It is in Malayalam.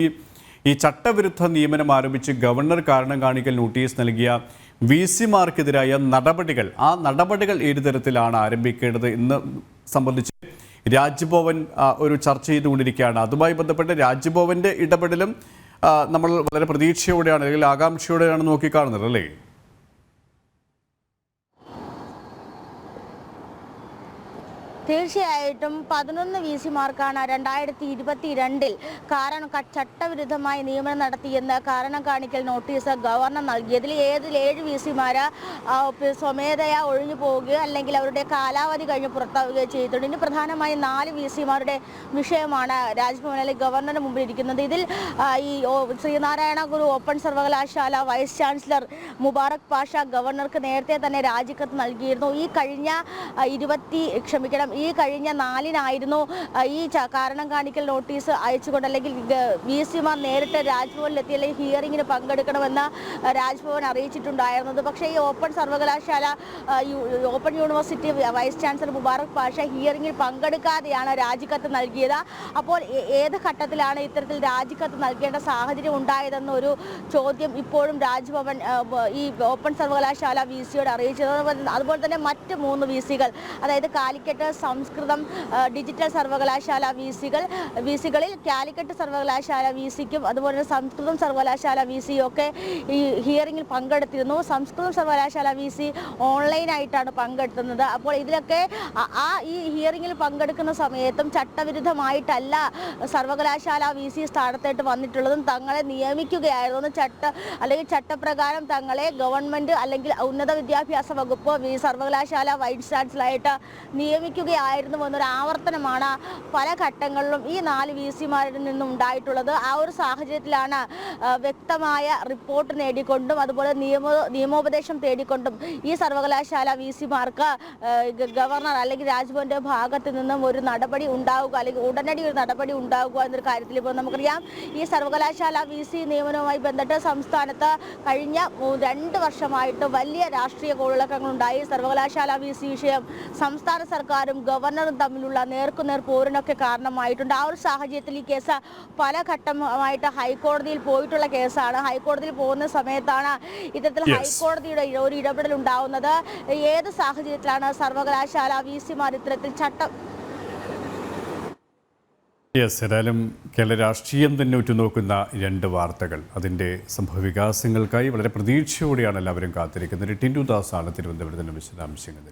ഈ ചട്ടവിരുദ്ധ നിയമനം ആരംഭിച്ച് ഗവർണർ കാരണം കാണിക്കൽ നോട്ടീസ് നൽകിയ വിസിമാർക്കെതിരായ നടപടികൾ ഏത് തരത്തിലാണ് ആരംഭിക്കേണ്ടത് എന്ന് സംബന്ധിച്ച് രാജ്ഭവൻ ഒരു ചർച്ച ചെയ്തുകൊണ്ടിരിക്കുകയാണ്. അതുമായി ബന്ധപ്പെട്ട് രാജ്ഭവന്റെ ഇടപെടലും നമ്മൾ വളരെ പ്രതീക്ഷയോടെയാണ് അല്ലെങ്കിൽ ആകാംക്ഷയോടെയാണ് നോക്കിക്കാണുന്നത് അല്ലേ? തീർച്ചയായിട്ടും 11 വിസിമാർക്കാണ് 2022 ചട്ടവിരുദ്ധമായി നിയമനം നടത്തിയെന്ന് കാരണം കാണിക്കൽ നോട്ടീസ് ഗവർണർ നൽകിയതിൽ 7 വിസിമാർ സ്വമേധയാ ഒഴിഞ്ഞു പോവുകയോ അല്ലെങ്കിൽ അവരുടെ കാലാവധി കഴിഞ്ഞ് പുറത്താവുകയോ ചെയ്തിട്ടുണ്ട്. ഇനി പ്രധാനമായും 4 വിസിമാരുടെ വിഷയമാണ് രാജ്ഭവനിലെ ഗവർണറുടെ മുമ്പിൽ ഇരിക്കുന്നത്. ഇതിൽ ഈ ശ്രീനാരായണ ഗുരു ഓപ്പൺ സർവകലാശാല വൈസ് ചാൻസലർ മുബാറക് പാഷ ഗവർണർക്ക് നേരത്തെ തന്നെ രാജിക്കത്ത് നൽകിയിരുന്നു. ഈ കഴിഞ്ഞ 4-നായിരുന്നു ഈ കാരണം കാണിക്കൽ നോട്ടീസ് അയച്ചുകൊണ്ട് അല്ലെങ്കിൽ വിസിമാർ നേരിട്ട് രാജ്ഭവനിലെത്തി അല്ലെങ്കിൽ ഹിയറിങ്ങിന് പങ്കെടുക്കണമെന്ന് രാജ്ഭവൻ അറിയിച്ചിട്ടുണ്ടായിരുന്നത്. പക്ഷേ ഈ ഓപ്പൺ സർവകലാശാല open university vice chancellor Mubarak Pasha ഹിയറിങ്ങിൽ പങ്കെടുക്കാതെയാണ് രാജിക്കത്ത് നൽകിയത്. അപ്പോൾ ഏത് ഘട്ടത്തിലാണ് ഇത്തരത്തിൽ രാജിക്കത്ത് നൽകേണ്ട സാഹചര്യം ഉണ്ടായതെന്നൊരു ചോദ്യം ഇപ്പോഴും രാജ്ഭവൻ ഈ ഓപ്പൺ സർവകലാശാല വിസിയോട് അറിയിച്ചത്. അതുപോലെ തന്നെ മറ്റ് 3 വിസികൾ, അതായത് കാലിക്കറ്റ് സംസ്കൃതം ഡിജിറ്റൽ സർവകലാശാല വിസികളിൽ കാലിക്കറ്റ് സർവകലാശാല വിസിക്കും അതുപോലെ തന്നെ സംസ്കൃതം സർവകലാശാല വിസിയും ഒക്കെ ഈ ഹിയറിങ്ങിൽ പങ്കെടുത്തിരുന്നു. സംസ്കൃതം സർവകലാശാല വിസി ഓൺലൈനായിട്ടാണ് പങ്കെടുത്തുന്നത്. അപ്പോൾ ഇതിലൊക്കെ ഈ ഹിയറിങ്ങിൽ പങ്കെടുക്കുന്ന സമയത്തും ചട്ടവിരുദ്ധമായിട്ടല്ല സർവകലാശാല വിസി സ്ഥാനത്തായിട്ട് വന്നിട്ടുള്ളതും തങ്ങളെ നിയമിക്കുകയായിരുന്നു. ചട്ടപ്രകാരം തങ്ങളെ ഗവൺമെൻറ് അല്ലെങ്കിൽ ഉന്നത വിദ്യാഭ്യാസ വകുപ്പ് സർവകലാശാല വൈസ് ചാൻസലറായിട്ട് നിയമിക്കുകയായിരുന്നു എന്നൊരു ആവർത്തനമാണ് പല ഘട്ടങ്ങളിലും ഈ 4 വിസിമാരിൽ നിന്നും ഉണ്ടായിട്ടുള്ളത്. ആ ഒരു സാഹചര്യത്തിലാണ് വ്യക്തമായ റിപ്പോർട്ട് നേടിക്കൊണ്ടും അതുപോലെ നിയമോപദേശം തേടിക്കൊണ്ടും ഈ സർവകലാശാല വിസിമാർക്ക് ഗവർണർ അല്ലെങ്കിൽ രാജ്ഭവന്റെ ഭാഗത്ത് നിന്നും ഒരു നടപടി ഉണ്ടാവുക അല്ലെങ്കിൽ ഉടനടി ഒരു നടപടി ഉണ്ടാവുക എന്നൊരു കാര്യത്തിൽ ഇപ്പോൾ നമുക്കറിയാം. ഈ സർവകലാശാല വിസി നിയമനവുമായി ബന്ധപ്പെട്ട് സംസ്ഥാനത്ത് കഴിഞ്ഞ 2 വർഷമായിട്ട് വലിയ രാഷ്ട്രീയ കോളിളക്കങ്ങളുണ്ടായി. സർവകലാശാല വിസി വിഷയം സംസ്ഥാന സർക്കാരും ഗവർണറും തമ്മിലുള്ള നേർക്കുനേർ പോരിനൊക്കെ കാരണമായിട്ടുണ്ട്. ആ ഒരു സാഹചര്യത്തിൽ ഈ കേസ് പല ഘട്ടമായിട്ട് ഹൈക്കോടതിയിൽ പോയിട്ടുള്ള കേസാണ്. ഹൈക്കോടതിയിൽ പോകുന്ന സമയത്താണ് ഇത്തരത്തിൽ ഹൈക്കോടതിയുടെ ഒരു ഇടപെടൽ ഉണ്ടാവുന്നത്. ഏത് സാഹചര്യത്തിലാണ് സർവകലാശാല വിസിമാർ ഇത്തരത്തിൽ ഏതായാലും കേരള രാഷ്ട്രീയം തന്നെ ഉറ്റുനോക്കുന്ന 2 വാർത്തകൾ, അതിൻ്റെ സംഭവവികാസങ്ങൾക്കായി വളരെ പ്രതീക്ഷയോടെയാണ് എല്ലാവരും കാത്തിരിക്കുന്നത്. ടിൻഡു ദാസാണ് തിരുവനന്തപുരത്തിൻ്റെ വിശദാംശങ്ങൾ.